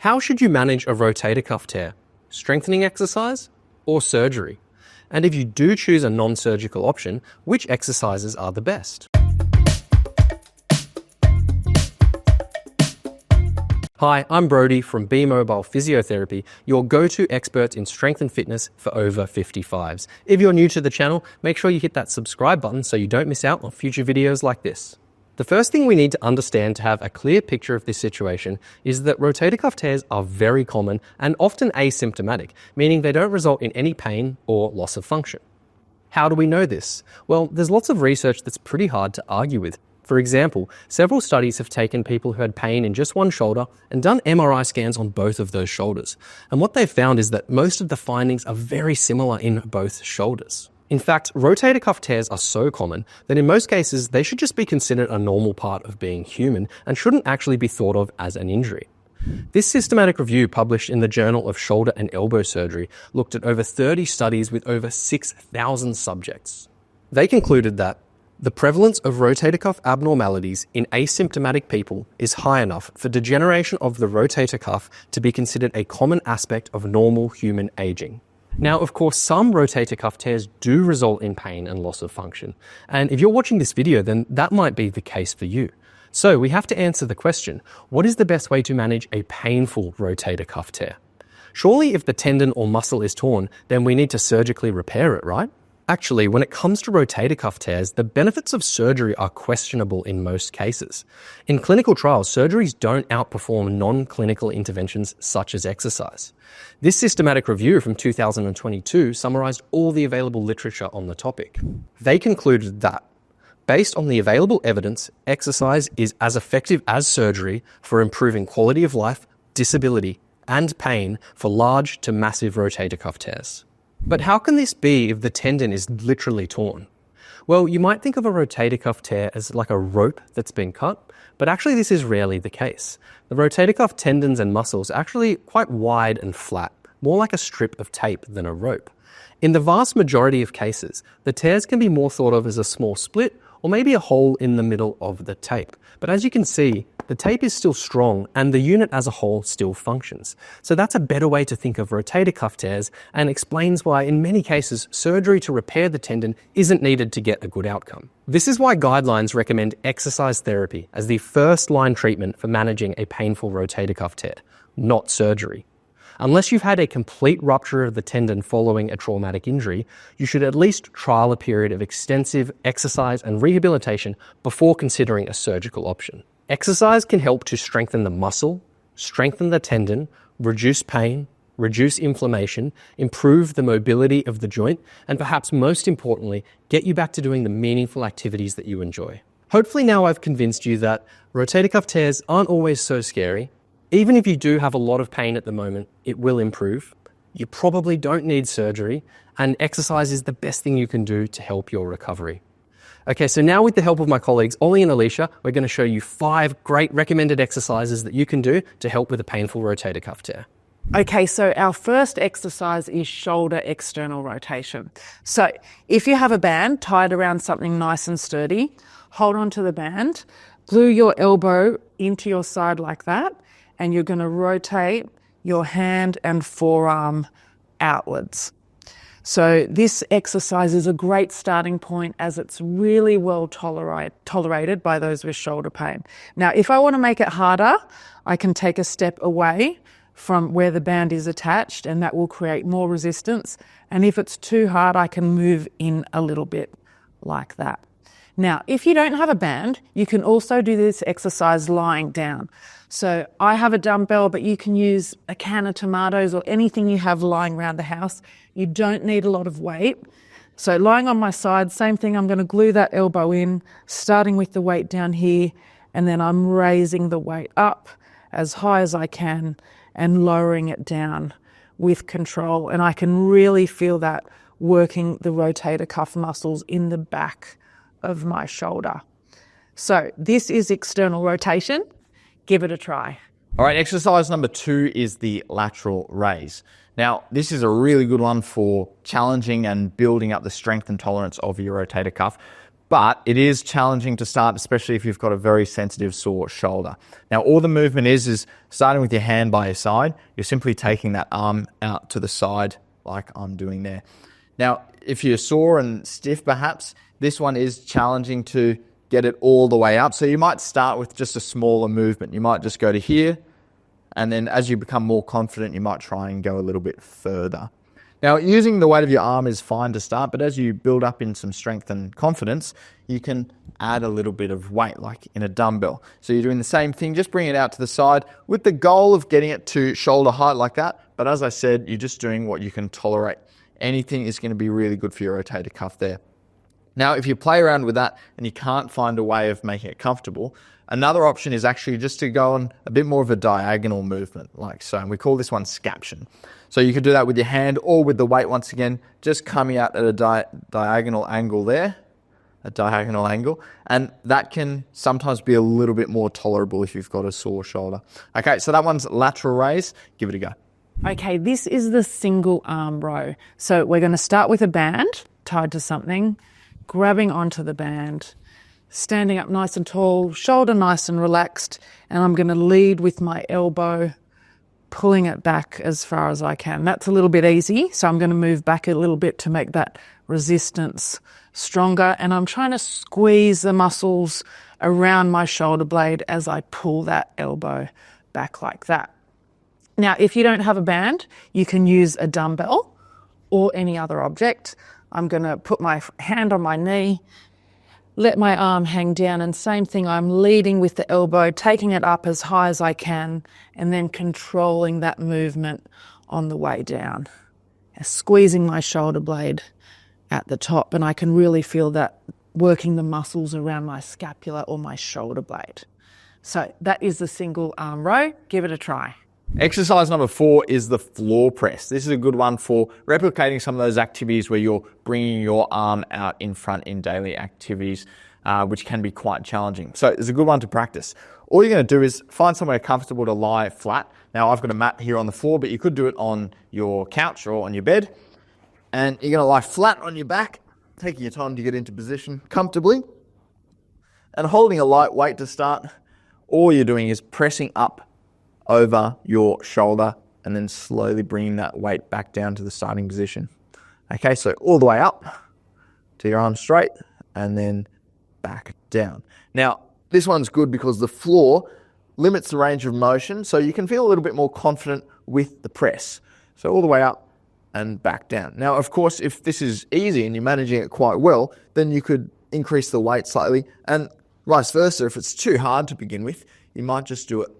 How should you manage a rotator cuff tear? Strengthening exercise or surgery? And if you do choose a non-surgical option, which exercises are the best? Hi, I'm Brodie from Be Mobile Physiotherapy, your go-to expert in strength and fitness for over 55s. If you're new to the channel, make sure you hit that subscribe button so you don't miss out on future videos like this. The first thing we need to understand to have a clear picture of this situation is that rotator cuff tears are very common and often asymptomatic, meaning they don't result in any pain or loss of function. How do we know this? Well, there's lots of research that's pretty hard to argue with. For example, several studies have taken people who had pain in just one shoulder and done MRI scans on both of those shoulders. And what they've found is that most of the findings are very similar in both shoulders. In fact, rotator cuff tears are so common that in most cases they should just be considered a normal part of being human and shouldn't actually be thought of as an injury. This systematic review, published in the Journal of Shoulder and Elbow Surgery, looked at over 30 studies with over 6,000 subjects. They concluded that the prevalence of rotator cuff abnormalities in asymptomatic people is high enough for degeneration of the rotator cuff to be considered a common aspect of normal human aging. Now, of course, some rotator cuff tears do result in pain and loss of function. And if you're watching this video, then that might be the case for you. So we have to answer the question, what is the best way to manage a painful rotator cuff tear? Surely if the tendon or muscle is torn, then we need to surgically repair it, right? Actually, when it comes to rotator cuff tears, the benefits of surgery are questionable in most cases. In clinical trials, surgeries don't outperform non-clinical interventions such as exercise. This systematic review from 2022 summarized all the available literature on the topic. They concluded that, based on the available evidence, exercise is as effective as surgery for improving quality of life, disability, and pain for large to massive rotator cuff tears. But how can this be if the tendon is literally torn? Well, you might think of a rotator cuff tear as like a rope that's been cut, but actually this is rarely the case. The rotator cuff tendons and muscles are actually quite wide and flat, more like a strip of tape than a rope. In the vast majority of cases, the tears can be more thought of as a small split or maybe a hole in the middle of the tape. But as you can see, the tape is still strong and the unit as a whole still functions. So that's a better way to think of rotator cuff tears and explains why in many cases surgery to repair the tendon isn't needed to get a good outcome. This is why guidelines recommend exercise therapy as the first line treatment for managing a painful rotator cuff tear, not surgery. Unless you've had a complete rupture of the tendon following a traumatic injury, you should at least trial a period of extensive exercise and rehabilitation before considering a surgical option. Exercise can help to strengthen the muscle, strengthen the tendon, reduce pain, reduce inflammation, improve the mobility of the joint, and perhaps most importantly, get you back to doing the meaningful activities that you enjoy. Hopefully now I've convinced you that rotator cuff tears aren't always so scary. Even if you do have a lot of pain at the moment, it will improve. You probably don't need surgery, and exercise is the best thing you can do to help your recovery. Okay, so now with the help of my colleagues, Ollie and Alicia, we're going to show you 5 great recommended exercises that you can do to help with a painful rotator cuff tear. Okay, so our first exercise is shoulder external rotation. So if you have a band tied around something nice and sturdy, hold on to the band, glue your elbow into your side like that, and you're going to rotate your hand and forearm outwards. So this exercise is a great starting point as it's really well tolerated by those with shoulder pain. Now, if I want to make it harder, I can take a step away from where the band is attached and that will create more resistance. And if it's too hard, I can move in a little bit like that. Now, if you don't have a band, you can also do this exercise lying down. So I have a dumbbell, but you can use a can of tomatoes or anything you have lying around the house. You don't need a lot of weight. So lying on my side, same thing, I'm going to glue that elbow in, starting with the weight down here, and then I'm raising the weight up as high as I can and lowering it down with control. And I can really feel that working the rotator cuff muscles in the back of my shoulder. So this is external rotation. Give it a try. All right, exercise number 2 is the lateral raise. Now, this is a really good one for challenging and building up the strength and tolerance of your rotator cuff. but it is challenging to start, especially if you've got a very sensitive sore shoulder. Now, all the movement is starting with your hand by your side. You're simply taking that arm out to the side like I'm doing there. Now, if you're sore and stiff perhaps, this one is challenging to get it all the way up. So you might start with just a smaller movement. You might just go to here, and then as you become more confident, you might try and go a little bit further. Now, using the weight of your arm is fine to start, but as you build up in some strength and confidence, you can add a little bit of weight, like in a dumbbell. So you're doing the same thing, just bring it out to the side with the goal of getting it to shoulder height like that. But as I said, you're just doing what you can tolerate. Anything is going to be really good for your rotator cuff there. Now, if you play around with that and you can't find a way of making it comfortable, another option is actually just to go on a bit more of a diagonal movement, like so. And we call this one scaption. So you could do that with your hand or with the weight once again, just coming out at a diagonal angle there, a diagonal angle. And that can sometimes be a little bit more tolerable if you've got a sore shoulder. Okay, so that one's lateral raise. Give it a go. Okay, this is the single arm row. So we're going to start with a band tied to something, grabbing onto the band, standing up nice and tall, shoulder nice and relaxed, and I'm going to lead with my elbow, pulling it back as far as I can. That's a little bit easy, so I'm going to move back a little bit to make that resistance stronger, and I'm trying to squeeze the muscles around my shoulder blade as I pull that elbow back like that. Now, if you don't have a band, you can use a dumbbell or any other object. I'm going to put my hand on my knee, let my arm hang down, and same thing, I'm leading with the elbow, taking it up as high as I can, and then controlling that movement on the way down. Squeezing my shoulder blade at the top, and I can really feel that working the muscles around my scapula or my shoulder blade. So that is the single arm row. Give it a try. Exercise number 4 is the floor press. This is a good one for replicating some of those activities where you're bringing your arm out in front in daily activities, which can be quite challenging. So it's a good one to practice. All you're going to do is find somewhere comfortable to lie flat. Now, I've got a mat here on the floor, but you could do it on your couch or on your bed. And you're going to lie flat on your back, taking your time to get into position comfortably, and holding a light weight to start. All you're doing is pressing up over your shoulder and then slowly bringing that weight back down to the starting position. Okay, so all the way up to your arm straight and then back down. Now, this one's good because the floor limits the range of motion, so you can feel a little bit more confident with the press. So all the way up and back down. Now, of course, if this is easy and you're managing it quite well, then you could increase the weight slightly, and vice versa. If it's too hard to begin with, you might just do it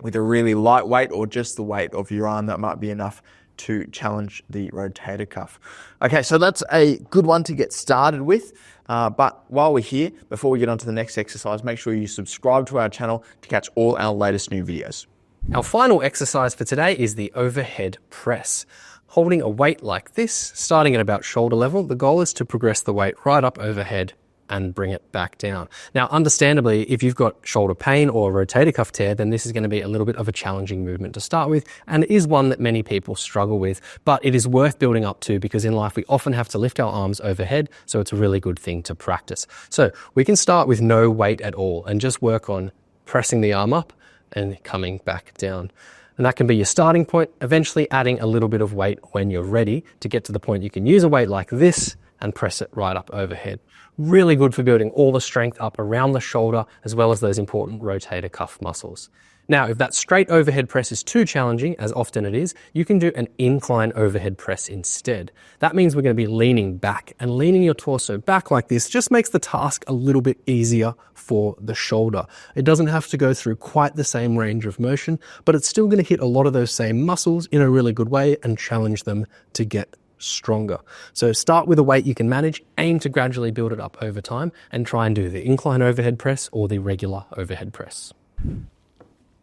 with a really light weight or just the weight of your arm. That might be enough to challenge the rotator cuff. Okay, so that's a good one to get started with. But while we're here, before we get on to the next exercise, make sure you subscribe to our channel to catch all our latest new videos. Our final exercise for today is the overhead press. Holding a weight like this, starting at about shoulder level, the goal is to progress the weight right up overhead and bring it back down. Now, understandably, if you've got shoulder pain or a rotator cuff tear, then this is going to be a little bit of a challenging movement to start with, and it is one that many people struggle with, but it is worth building up to because in life we often have to lift our arms overhead, so it's a really good thing to practice. So we can start with no weight at all and just work on pressing the arm up and coming back down. And that can be your starting point, eventually adding a little bit of weight when you're ready to get to the point you can use a weight like this and press it right up overhead. Really good for building all the strength up around the shoulder as well as those important rotator cuff muscles. Now, if that straight overhead press is too challenging, as often it is, you can do an incline overhead press instead. That means we're going to be leaning back, and leaning your torso back like this just makes the task a little bit easier for the shoulder. It doesn't have to go through quite the same range of motion, but it's still going to hit a lot of those same muscles in a really good way and challenge them to get stronger. So start with a weight you can manage, aim to gradually build it up over time, and try and do the incline overhead press or the regular overhead press.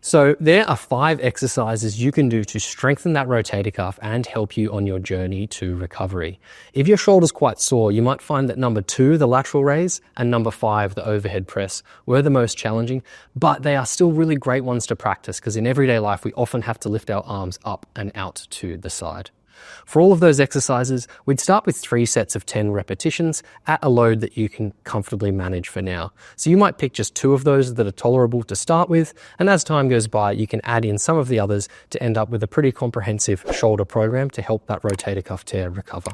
So there are 5 exercises you can do to strengthen that rotator cuff and help you on your journey to recovery. If your shoulder's quite sore, you might find that number 2, the lateral raise, and number 5, the overhead press, were the most challenging, but they are still really great ones to practice because in everyday life, we often have to lift our arms up and out to the side. For all of those exercises, we'd start with 3 sets of 10 repetitions at a load that you can comfortably manage for now. So you might pick just 2 of those that are tolerable to start with, and as time goes by, you can add in some of the others to end up with a pretty comprehensive shoulder program to help that rotator cuff tear recover.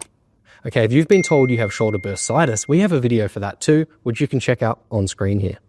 Okay, if you've been told you have shoulder bursitis, we have a video for that too, which you can check out on screen here.